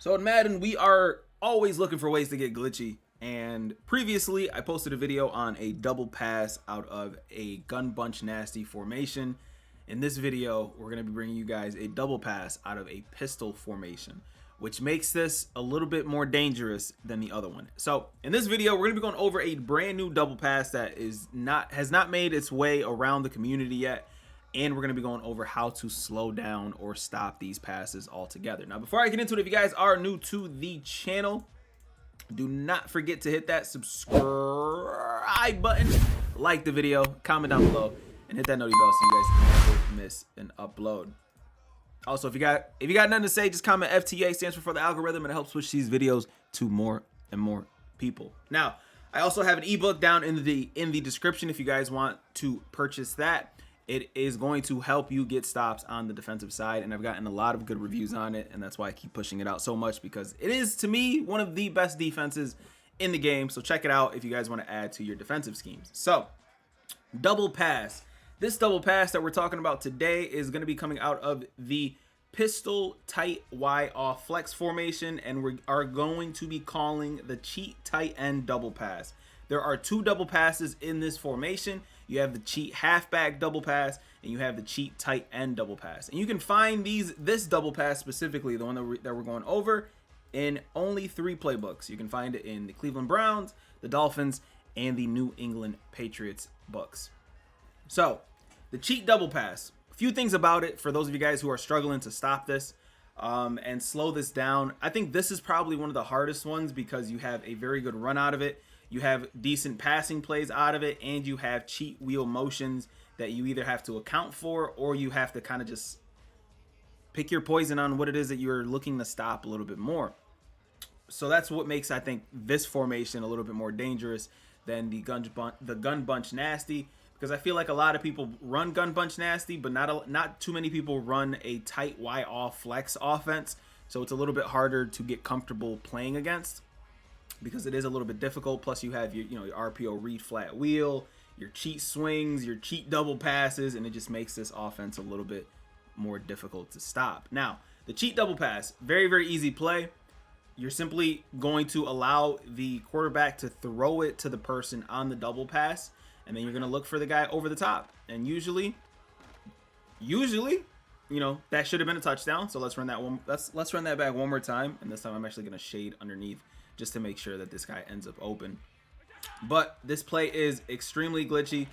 So in Madden, we are always looking for ways to get glitchy. And previously, I posted a video on a double pass out of a gun bunch nasty formation. In this video, we're going to be bringing you guys a double pass out of a pistol formation, which makes this a little bit more dangerous than the other one. So in this video, we're going to be going over a brand new double pass that has not made its way around the community yet. And we're going to be going over how to slow down or stop these passes altogether. Now, before I get into it, if you guys are new to the channel, do not forget to hit that subscribe button, like the video, comment down below, and hit that noty bell so you guys never miss an upload. Also, if you got nothing to say, just comment FTA, stands for the algorithm, and it helps push these videos to more and more people. Now, I also have an ebook down in the description if you guys want to purchase that. It is going to help you get stops on the defensive side, and I've gotten a lot of good reviews on it, and that's why I keep pushing it out so much, because it is, to me, one of the best defenses in the game. So check it out if you guys want to add to your defensive schemes. So, double pass. This double pass that we're talking about today is going to be coming out of the pistol tight Y off flex formation, and we are going to be calling the cheat tight end double pass. There are two double passes in this formation. You have the cheat halfback double pass, and you have the cheat tight end double pass. And you can find this double pass specifically, the one that we're going over, in only 3 playbooks. You can find it in the Cleveland Browns, the Dolphins, and the New England Patriots books. So, the cheat double pass. A few things about it for those of you guys who are struggling to stop this and slow this down. I think this is probably one of the hardest ones because you have a very good run out of it. You have decent passing plays out of it, and you have cheat wheel motions that you either have to account for, or you have to kind of just pick your poison on what it is that you're looking to stop a little bit more. So that's what makes, I think, this formation a little bit more dangerous than the gun bunch nasty, because I feel like a lot of people run gun bunch nasty, but not too many people run a tight Y off flex offense. So it's a little bit harder to get comfortable playing against, because it is a little bit difficult. Plus you have your RPO read flat wheel, your cheat swings, your cheat double passes, and it just makes this offense a little bit more difficult to stop. Now, the cheat double pass, very, very easy play. You're simply going to allow the quarterback to throw it to the person on the double pass, and then you're going to look for the guy over the top. And usually, that should have been a touchdown. So let's run that one. Let's run that back one more time, and this time I'm actually going to shade underneath just to make sure that this guy ends up open. But this play is extremely glitchy,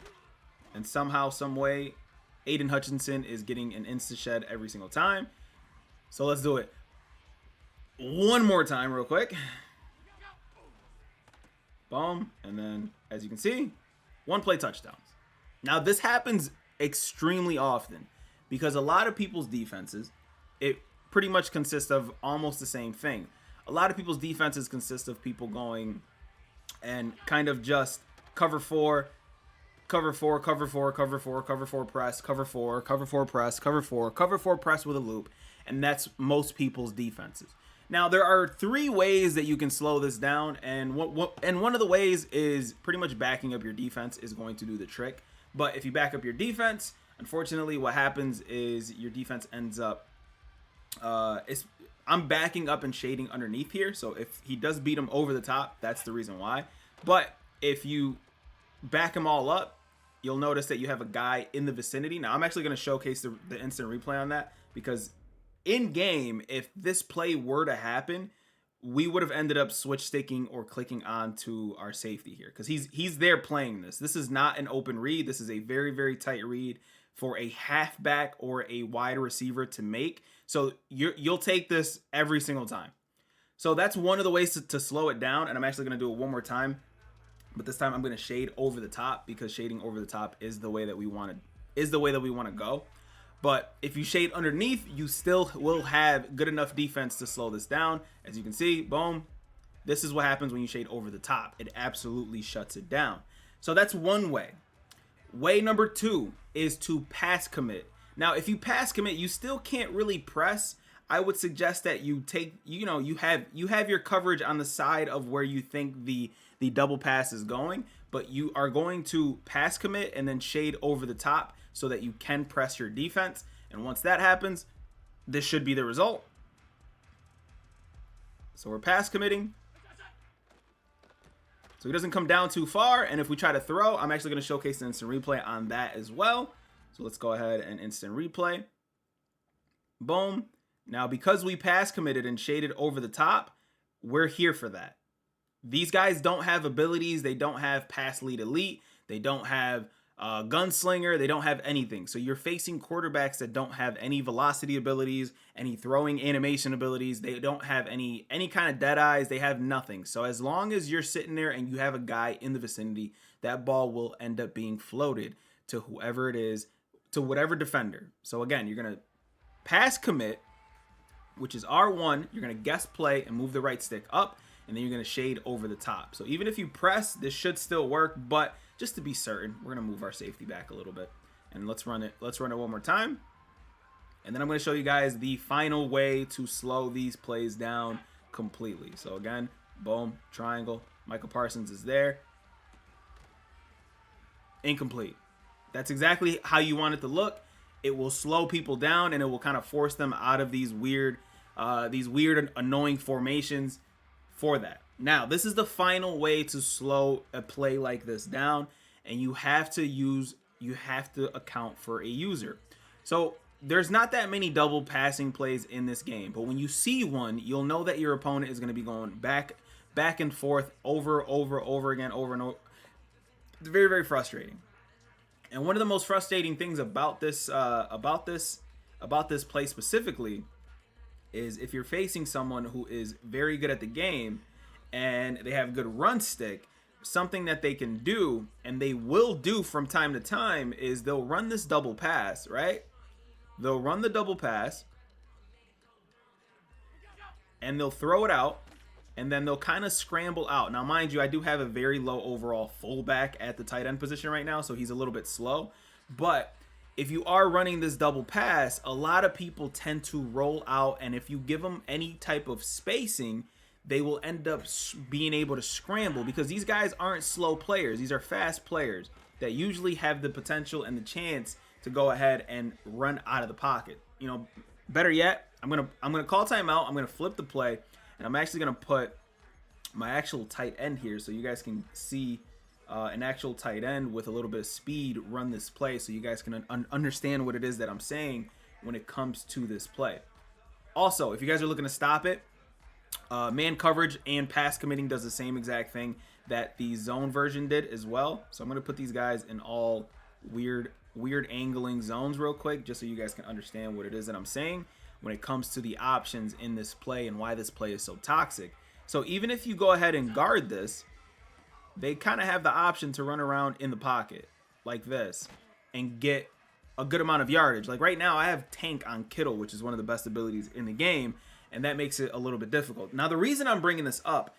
and somehow, some way, Aiden Hutchinson is getting an insta shed every single time. So let's do it one more time real quick. Boom. And then, as you can see, one play touchdowns. Now, this happens extremely often because a lot of people's defenses, it pretty much consists of almost the same thing. A lot of people's defenses consist of people going and kind of just cover 4, cover 4, cover 4, cover 4, cover 4 press, cover 4, cover 4 press, cover 4, cover 4 press with a loop, and that's most people's defenses. Now, there are 3 ways that you can slow this down, and one of the ways is pretty much backing up your defense is going to do the trick. But if you back up your defense, unfortunately, what happens is your defense ends up I'm backing up and shading underneath here. So if he does beat him over the top, that's the reason why. But if you back him all up, you'll notice that you have a guy in the vicinity. Now, I'm actually going to showcase the instant replay on that, because in game, if this play were to happen, we would have ended up switch sticking or clicking onto our safety here, because he's there playing this. This is not an open read. This is a very, very tight read for a halfback or a wide receiver to make. So you'll take this every single time. So that's one of the ways to slow it down. And I'm actually going to do it one more time, but this time I'm going to shade over the top, because shading over the top is the way that we want to go. But if you shade underneath, you still will have good enough defense to slow this down. As you can see, boom. This is what happens when you shade over the top. It absolutely shuts it down. So that's one way. Way number 2 is to pass commit. Now, if you pass commit, you still can't really press. I would suggest that you take, you have your coverage on the side of where you think the double pass is going, but you are going to pass commit and then shade over the top so that you can press your defense. And once that happens, this should be the result. So we're pass committing. So he doesn't come down too far. And if we try to throw, I'm actually going to showcase an instant replay on that as well. So let's go ahead and instant replay. Boom. Now, because we pass committed and shaded over the top, we're here for that. These guys don't have abilities. They don't have pass lead elite. They don't have gunslinger. They don't have anything. So you're facing quarterbacks that don't have any velocity abilities, any throwing animation abilities. They don't have any kind of dead eyes. They have nothing. So as long as you're sitting there and you have a guy in the vicinity, that ball will end up being floated to whoever it is, to whatever defender. So again, you're going to pass commit, which is R1. You're going to guess play and move the right stick up, and then you're going to shade over the top. So even if you press, this should still work, but just to be certain, we're going to move our safety back a little bit. And let's run it one more time. And then I'm going to show you guys the final way to slow these plays down completely. So again, boom, triangle. Michael Parsons is there. Incomplete. That's exactly how you want it to look. It will slow people down, and it will kind of force them out of these weird annoying formations for that. Now, this is the final way to slow a play like this down, and you have to account for a user. So there's not that many double passing plays in this game, but when you see one, you'll know that your opponent is going to be going back and forth over again, over and over. It's very, very frustrating. And one of the most frustrating things about this play specifically is if you're facing someone who is very good at the game and they have good run stick, something that they can do, and they will do from time to time, is they'll run this double pass, right? They'll run the double pass and they'll throw it out, and then they'll kind of scramble out. Now, mind you, I do have a very low overall fullback at the tight end position right now, so he's a little bit slow. But if you are running this double pass, a lot of people tend to roll out, and if you give them any type of spacing, they will end up being able to scramble, because these guys aren't slow players. These are fast players that usually have the potential and the chance to go ahead and run out of the pocket. You know, better yet, I'm gonna call timeout. I'm gonna flip the play, and I'm actually gonna put my actual tight end here so you guys can see an actual tight end with a little bit of speed run this play, so you guys can understand what it is that I'm saying when it comes to this play. Also, if you guys are looking to stop it, man coverage and pass committing does the same exact thing that the zone version did as well. So I'm going to put these guys in all weird angling zones real quick, just so you guys can understand what it is that I'm saying when it comes to the options in this play and why this play is so toxic. So even if you go ahead and guard this, they kind of have the option to run around in the pocket like this and get a good amount of yardage. Like right now, I have tank on Kittle, which is one of the best abilities in the game, and that makes it a little bit difficult. Now, the reason I'm bringing this up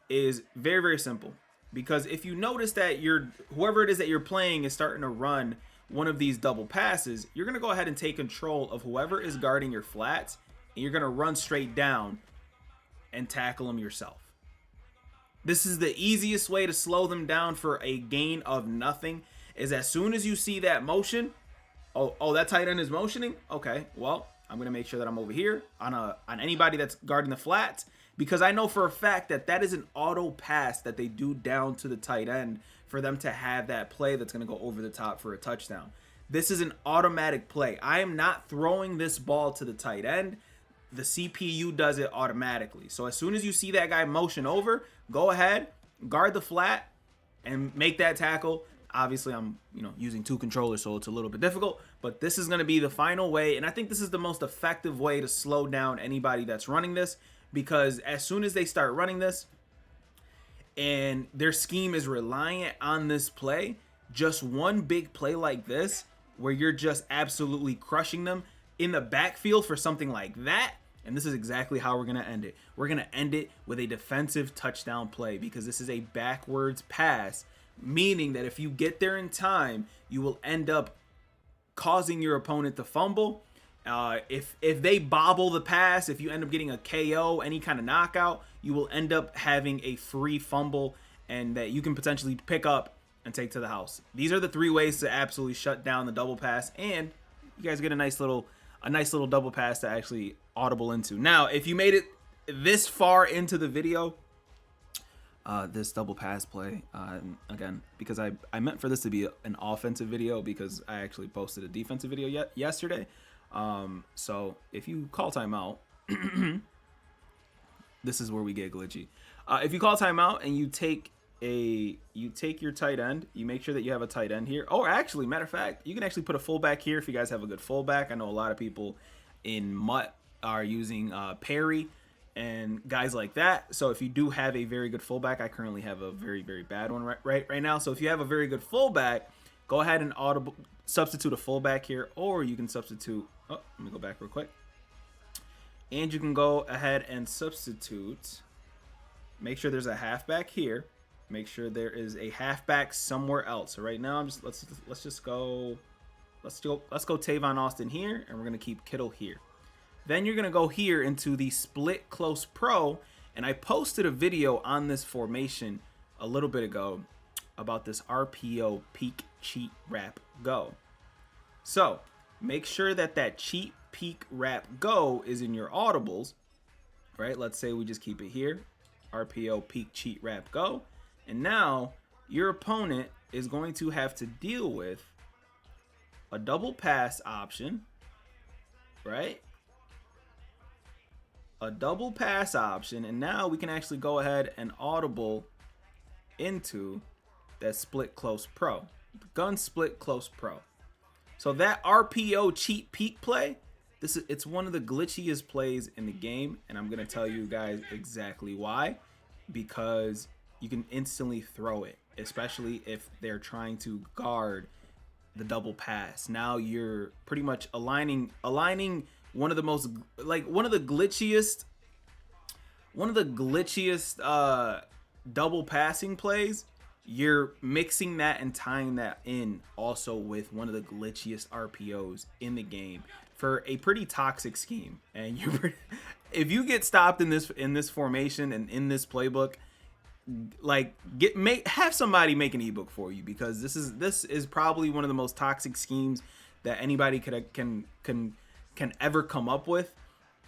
is very, very simple, because if you notice that whoever it is that you're playing is starting to run one of these double passes, you're going to go ahead and take control of whoever is guarding your flats, and you're going to run straight down and tackle them yourself. This is the easiest way to slow them down for a gain of nothing, is as soon as you see that motion, oh, that tight end is motioning? Okay, well, I'm going to make sure that I'm over here on anybody that's guarding the flats, because I know for a fact that that is an auto pass that they do down to the tight end for them to have that play that's going to go over the top for a touchdown. This is an automatic play. I am not throwing this ball to the tight end. The CPU does it automatically. So as soon as you see that guy motion over, go ahead, guard the flat, and make that tackle. Obviously, I'm using two controllers, so it's a little bit difficult, but this is going to be the final way, and I think this is the most effective way to slow down anybody that's running this, because as soon as they start running this and their scheme is reliant on this play, just one big play like this where you're just absolutely crushing them in the backfield for something like that, and this is exactly how we're going to end it. We're going to end it with a defensive touchdown play, because this is a backwards pass, meaning that if you get there in time, you will end up causing your opponent to fumble. If they bobble the pass, if you end up getting a KO, any kind of knockout, you will end up having a free fumble, and that you can potentially pick up and take to the house. These are the three ways to absolutely shut down the double pass, and you guys get a nice little double pass to actually audible into. Now, if you made it this far into the video, this double pass play, again, because I meant for this to be an offensive video because I actually posted a defensive video yesterday. So if you call timeout, this is where we get glitchy. If you call timeout and you take your tight end, you make sure that you have a tight end here. Or actually, matter of fact, you can actually put a fullback here if you guys have a good fullback. I know a lot of people in Mutt are using Perry and guys like that. So if you do have a very good fullback, I currently have a very, very bad one right now. So if you have a very good fullback, go ahead and substitute a fullback here, or you can substitute. Oh, let me go back real quick. And you can go ahead and substitute. Make sure there's a halfback here. Make sure there is a halfback somewhere else. So right now, let's go Tavon Austin here, and we're gonna keep Kittle here. Then you're gonna go here into the split close pro, and I posted a video on this formation a little bit ago about this RPO peak cheat wrap go. So make sure that cheat peak wrap go is in your audibles, right? Let's say we just keep it here, RPO peak cheat wrap go. And now your opponent is going to have to deal with a double pass option, right? A double pass option. And now we can actually go ahead and audible into that split close pro, gun split close pro. So that RPO cheat peak play, it's one of the glitchiest plays in the game. And I'm going to tell you guys exactly why. Because you can instantly throw it, especially if they're trying to guard the double pass. Now you're pretty much aligning one of the most, like, one of the glitchiest double passing plays. You're mixing that and tying that in also with one of the glitchiest RPOs in the game for a pretty toxic scheme. And if you get stopped in this formation and in this playbook, like, have somebody make an ebook for you, because this is probably one of the most toxic schemes that anybody can ever come up with.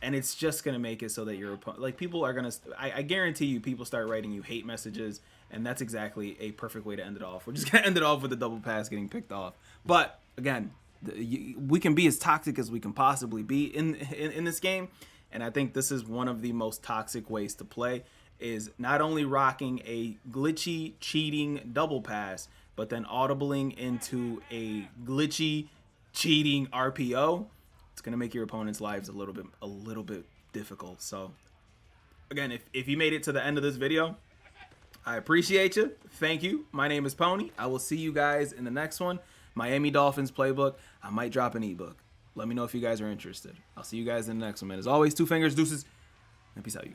And it's just gonna make it so that your opponent, like, people are gonna, I guarantee you, people start writing you hate messages, and that's exactly a perfect way to end it off. We're just gonna end it off with a double pass getting picked off. But again, we can be as toxic as we can possibly be in this game, and I think this is one of the most toxic ways to play, is not only rocking a glitchy cheating double pass, but then audibling into a glitchy cheating RPO. It's gonna make your opponent's lives a little bit difficult. So again, if you made it to the end of this video, I appreciate you. Thank you. My name is Pwny. I will see you guys in the next one. Miami Dolphins playbook. I might drop an ebook. Let me know if you guys are interested. I'll see you guys in the next one, man. As always, 2 fingers, deuces, and peace out, you.